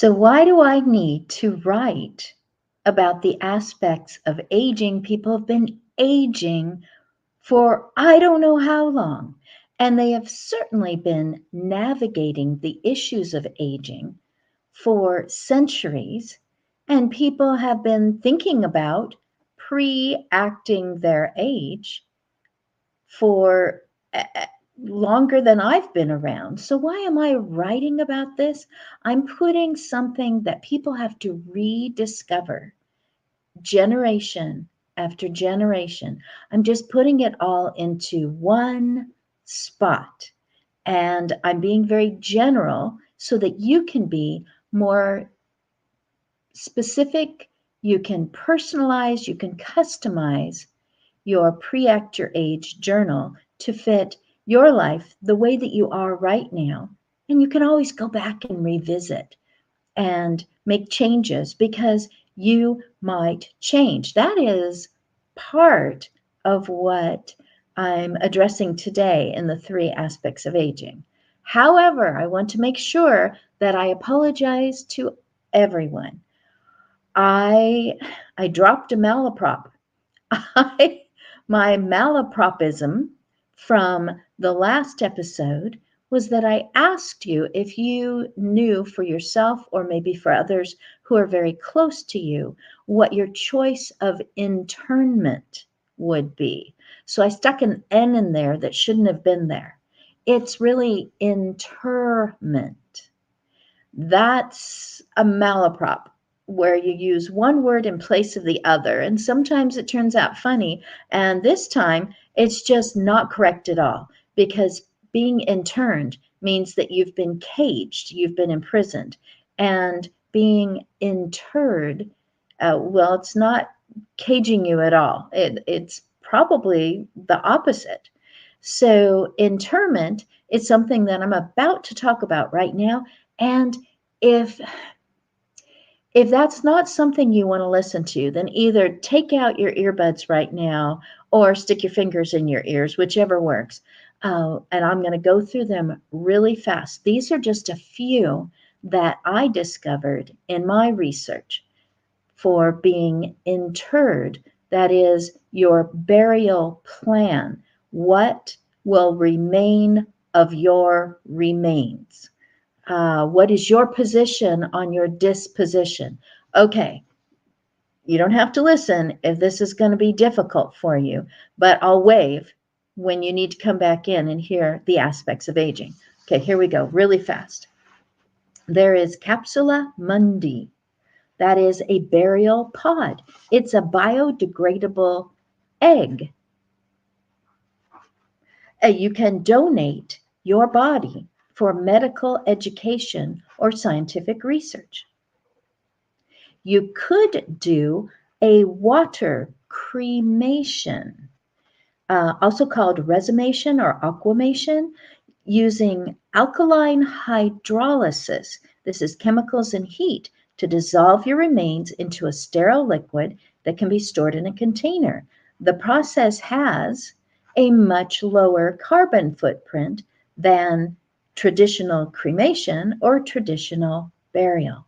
So, why do I need to write about the aspects of aging? People have been aging for I don't know how long, and they have certainly been navigating the issues of aging for centuries. And people have been thinking about pre acting their age for longer than I've been around. So, why am I writing about this? I'm putting something that people have to rediscover generation after generation. I'm just putting it all into one spot. And I'm being very general so that you can be more specific, you can personalize, you can customize your pre-act your age journal to fit your life the way that you are right now. And you can always go back and revisit and make changes because you might change. That is part of what I'm addressing today in the three aspects of aging. However, I want to make sure that I apologize to everyone. I dropped a malaprop. I My malapropism from the last episode was that I asked you if you knew for yourself or maybe for others who are very close to you what your choice of internment would be. So I stuck an N in there that shouldn't have been there. It's really interment. That's a malaprop where you use one word in place of the other. And sometimes it turns out funny. And this time it's just not correct at all because being interned means that you've been caged, you've been imprisoned. And being interred, well, it's not caging you at all. It's probably the opposite. So, interment is something that I'm about to talk about right now. And if that's not something you want to listen to, then either take out your earbuds right now or stick your fingers in your ears, whichever works. And I'm going to go through them really fast. These are just a few that I discovered in my research for being interred. That is your burial plan. What will remain of your remains? What is your position on your disposition? Okay, you don't have to listen if this is going to be difficult for you, but I'll wave when you need to come back in and hear the aspects of aging. Okay, here we go, really fast. There is Capsula mundi. That is a burial pod. It's a biodegradable egg. You can donate your body for medical education or scientific research. You could do a water cremation, also called resumation or aquamation, using alkaline hydrolysis. This is chemicals and heat to dissolve your remains into a sterile liquid that can be stored in a container. The process has a much lower carbon footprint than traditional cremation or traditional burial.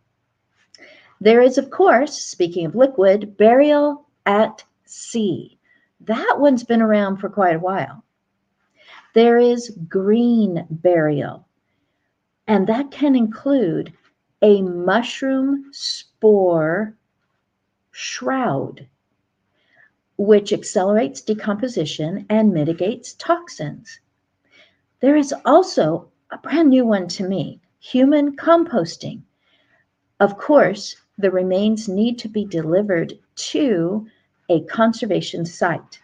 There is, of course, speaking of liquid, burial at sea. That one's been around for quite a while. There is green burial, and that can include a mushroom spore shroud, which accelerates decomposition and mitigates toxins. There is also a brand new one to me, human composting. Of course, the remains need to be delivered to a conservation site.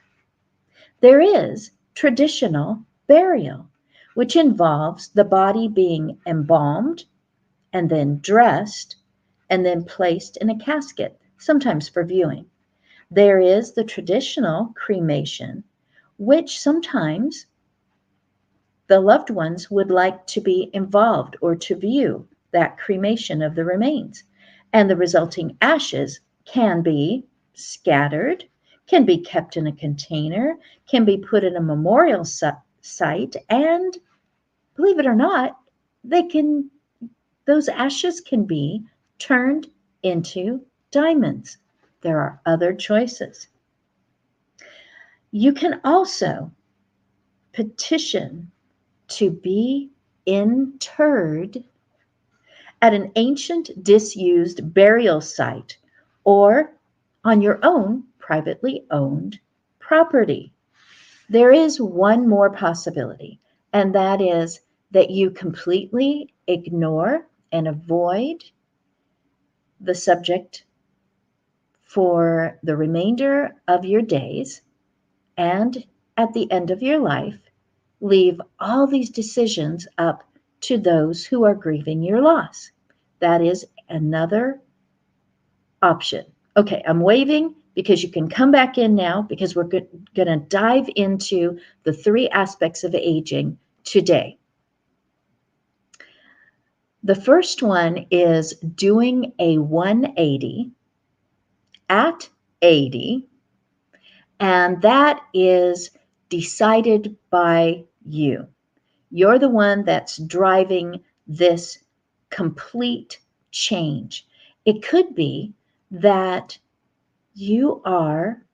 There is traditional burial, which involves the body being embalmed and then dressed and then placed in a casket, sometimes for viewing. There is the traditional cremation, which sometimes the loved ones would like to be involved or to view that cremation of the remains. And the resulting ashes can be scattered, can be kept in a container, can be put in a memorial site, and believe it or not, those ashes can be turned into diamonds. There are other choices. You can also petition to be interred at an ancient disused burial site or on your own privately owned property. There is one more possibility, and that is that you completely ignore and avoid the subject for the remainder of your days, and at the end of your life, leave all these decisions up to those who are grieving your loss. That is another option. Okay, I'm waving because you can come back in now because we're going to dive into the 3 aspects of aging today. The first one is doing a 180 at 80, and that is decided by you. You're the one that's driving this complete change. It could be that you are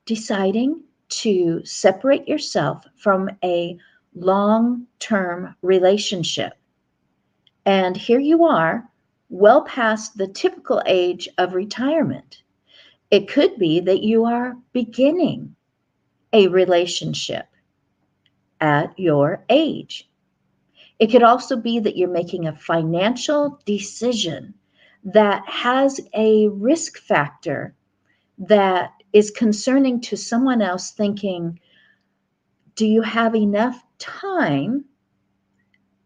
deciding to separate yourself from a long-term relationship. And here you are, well past the typical age of retirement. It could be that you are beginning a relationship at your age. It could also be that you're making a financial decision that has a risk factor that is concerning to someone else, thinking, do you have enough time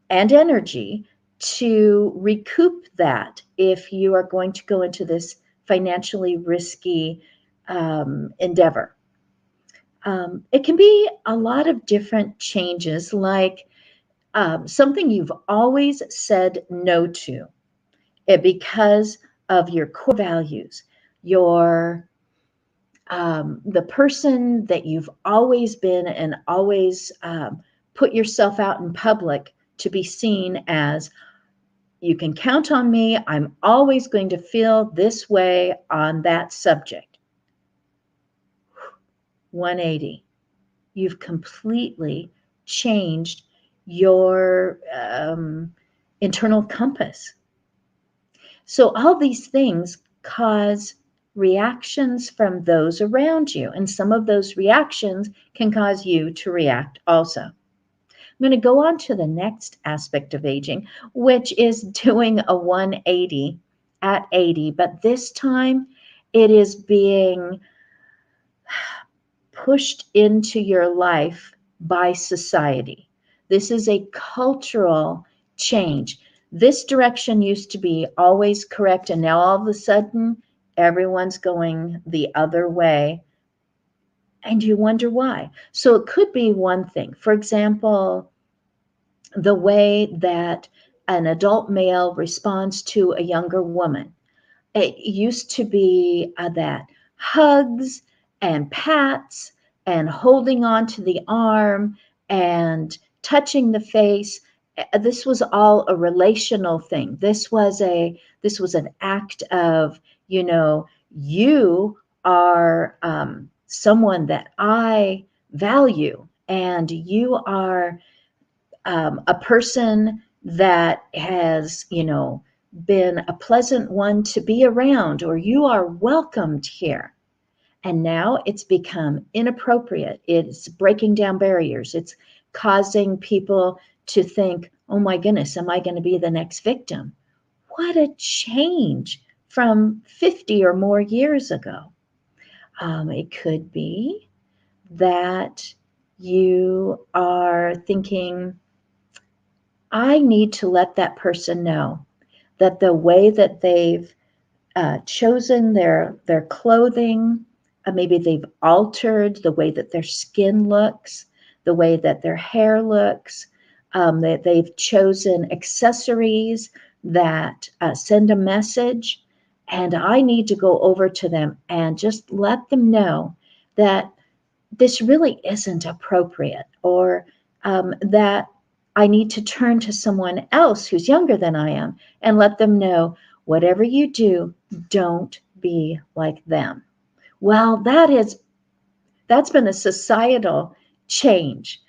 and energy to recoup that if you are going to go into this financially risky endeavor? It can be a lot of different changes, like something you've always said no to because of your core values, your the person that you've always been, and always put yourself out in public to be seen as, you can count on me, I'm always going to feel this way on that subject. 180. You've completely changed your internal compass. So all these things cause reactions from those around you, and some of those reactions can cause you to react also. I'm going to go on to the next aspect of aging, which is doing a 180 at 80, but this time it is being pushed into your life by society. This is a cultural change. This direction used to be always correct, and now all of a sudden everyone's going the other way, and you wonder why. So it could be one thing. For example, the way that an adult male responds to a younger woman. It used to be that hugs and pats and holding on to the arm and touching the face. This was all a relational thing. This was an act of, you are someone that I value, and you are a person that has, been a pleasant one to be around, or you are welcomed here. And now it's become inappropriate. It's breaking down barriers. It's causing people to think, oh my goodness, am I going to be the next victim? What a change from 50 or more years ago. It could be that you are thinking, I need to let that person know that the way that they've chosen their clothing, maybe they've altered the way that their skin looks, the way that their hair looks, that they've chosen accessories that send a message. And I need to go over to them and just let them know that this really isn't appropriate, or that I need to turn to someone else who's younger than I am and let them know Whatever you do, don't be like them. Well, that's been a societal change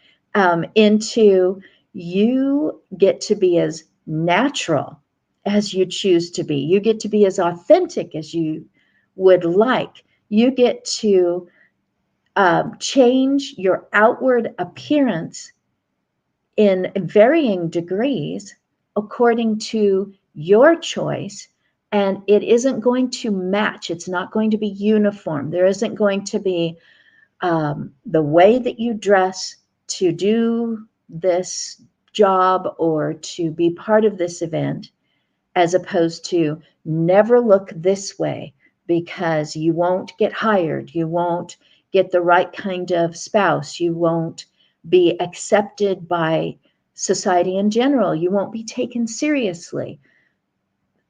into you get to be as natural as you choose to be. You get to be as authentic as you would like. You get to change your outward appearance in varying degrees according to your choice. And it isn't going to match. It's not going to be uniform. There isn't going to be the way that you dress to do this job or to be part of this event, as opposed to never look this way because you won't get hired, you won't get the right kind of spouse, you won't be accepted by society in general, you won't be taken seriously.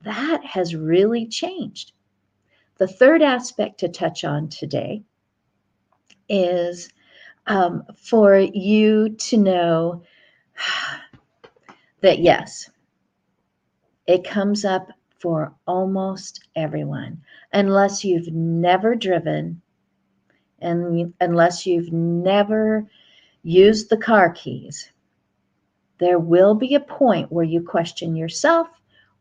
That has really changed. The third aspect to touch on today is for you to know that yes, it comes up for almost everyone, unless you've never driven and unless you've never used the car keys. There will be a point where you question yourself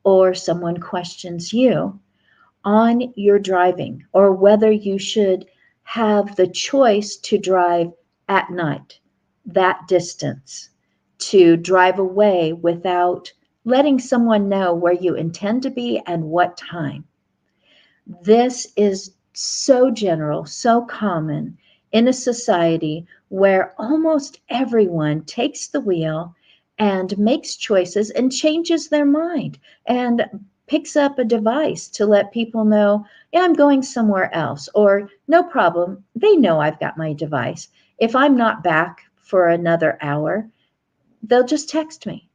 or someone questions you on your driving, or whether you should have the choice to drive at night, that distance, to drive away without letting someone know where you intend to be and what time. This is so general, so common in a society where almost everyone takes the wheel and makes choices and changes their mind and picks up a device to let people know, yeah, I'm going somewhere else, or no problem. They know I've got my device. If I'm not back for another hour, they'll just text me.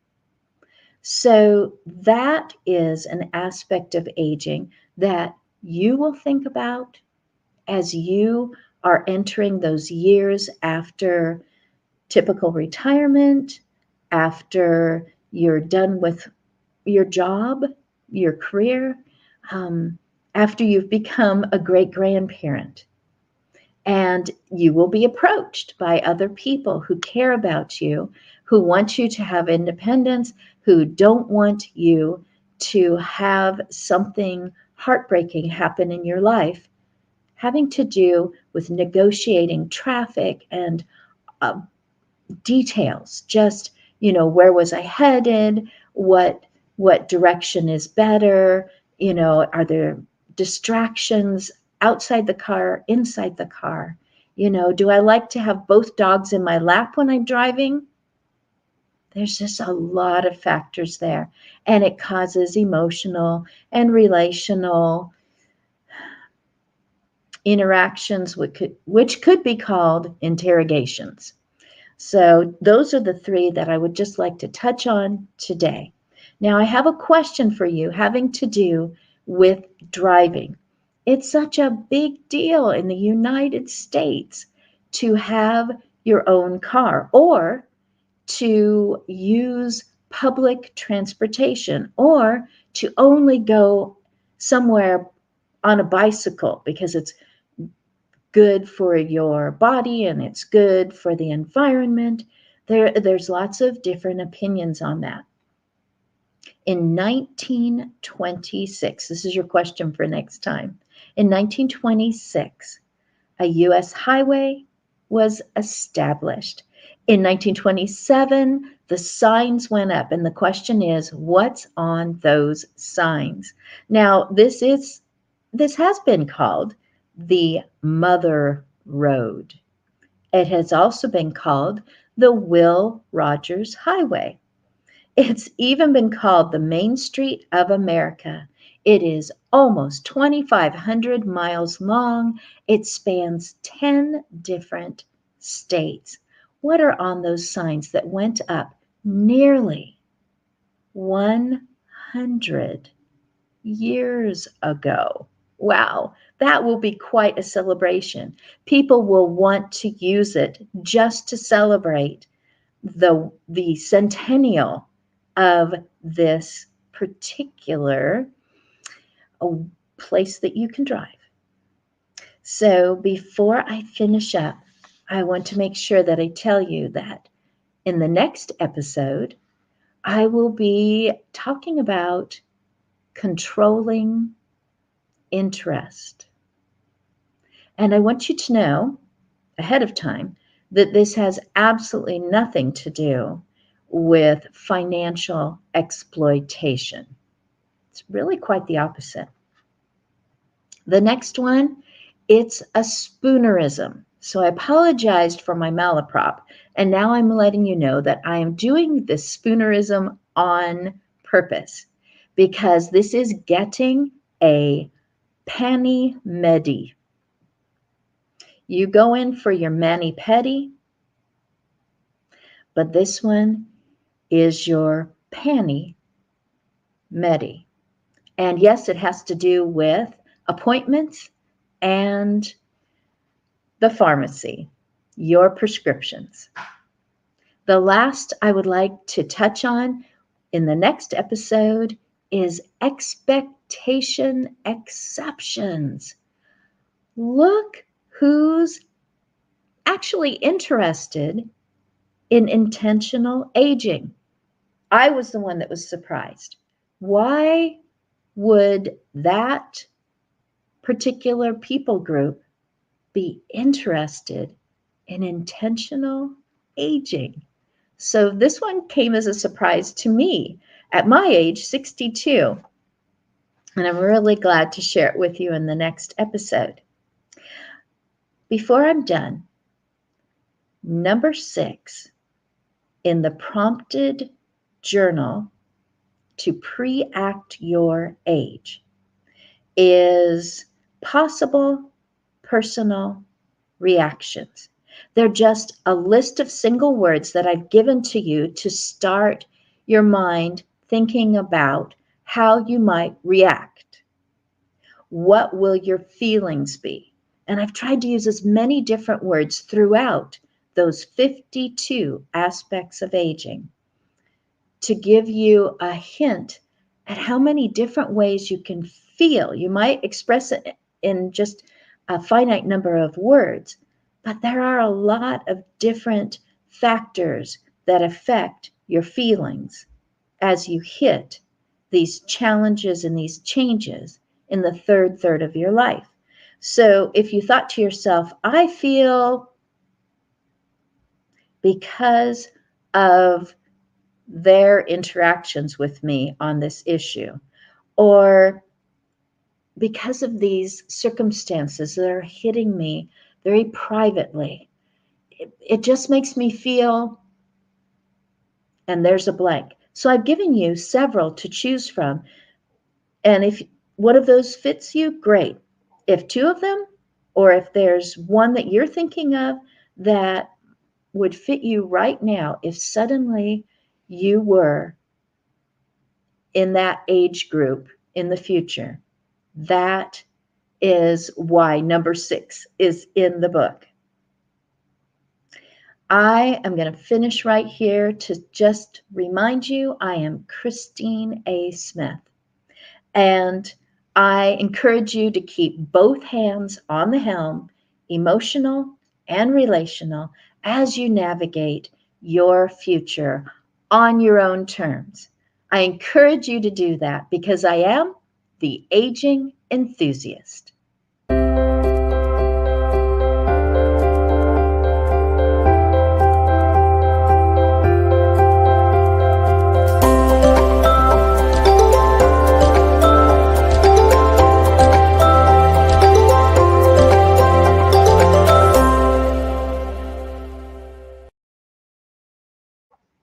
So that is an aspect of aging that you will think about as you are entering those years after typical retirement, after you're done with your job, your career, after you've become a great grandparent. And you will be approached by other people who care about you, who want you to have independence, who don't want you to have something heartbreaking happen in your life, having to do with negotiating traffic and details. Just, where was I headed? What direction is better? Are there distractions outside the car, inside the car? Do I like to have both dogs in my lap when I'm driving? There's just a lot of factors there, and it causes emotional and relational interactions, which could be called interrogations. So those are the three that I would just like to touch on today. Now, I have a question for you having to do with driving. It's such a big deal in the United States to have your own car or to use public transportation or to only go somewhere on a bicycle because it's good for your body and it's good for the environment. There's lots of different opinions on that. In 1926, this is your question for next time. In 1926, a U.S. highway was established. In 1927, the signs went up, and the question is, what's on those signs? Now, this has been called the Mother Road. It has also been called the Will Rogers Highway. It's even been called the Main Street of America. It is almost 2,500 miles long. It spans 10 different states. What are on those signs that went up nearly 100 years ago? Wow, that will be quite a celebration. People will want to use it just to celebrate the centennial of this particular a place that you can drive. So before I finish up, I want to make sure that I tell you that in the next episode, I will be talking about controlling interest. And I want you to know ahead of time that this has absolutely nothing to do with financial exploitation. It's really quite the opposite. The next one, it's a spoonerism. So I apologized for my malaprop, and now I'm letting you know that I am doing this spoonerism on purpose because this is getting a mani-pedi. You go in for your mani-pedi, but this one is your pani-medi. And yes, it has to do with appointments and the pharmacy, your prescriptions. The last I would like to touch on in the next episode is expectation exceptions. Look who's actually interested in intentional aging. I was the one that was surprised. Why would that particular people group be interested in intentional aging? So this one came as a surprise to me at my age, 62. And I'm really glad to share it with you in the next episode. Before I'm done, number 6 in the prompted journal to pre-act your age is possible personal reactions. They're just a list of single words that I've given to you to start your mind thinking about how you might react. What will your feelings be? And I've tried to use as many different words throughout those 52 aspects of aging to give you a hint at how many different ways you can feel. You might express it in just a finite number of words, but there are a lot of different factors that affect your feelings as you hit these challenges and these changes in the third of your life. So if you thought to yourself, I feel because of their interactions with me on this issue, or because of these circumstances that are hitting me very privately, it just makes me feel, and there's a blank. So I've given you several to choose from. And if one of those fits you, great. If two of them, or if there's one that you're thinking of that would fit you right now, if suddenly you were in that age group in the future, that is why number 6 is in the book. I am going to finish right here to just remind you I am Christine A. Smith, and I encourage you to keep both hands on the helm, emotional and relational, as you navigate your future on your own terms. I encourage you to do that because I am the aging enthusiast.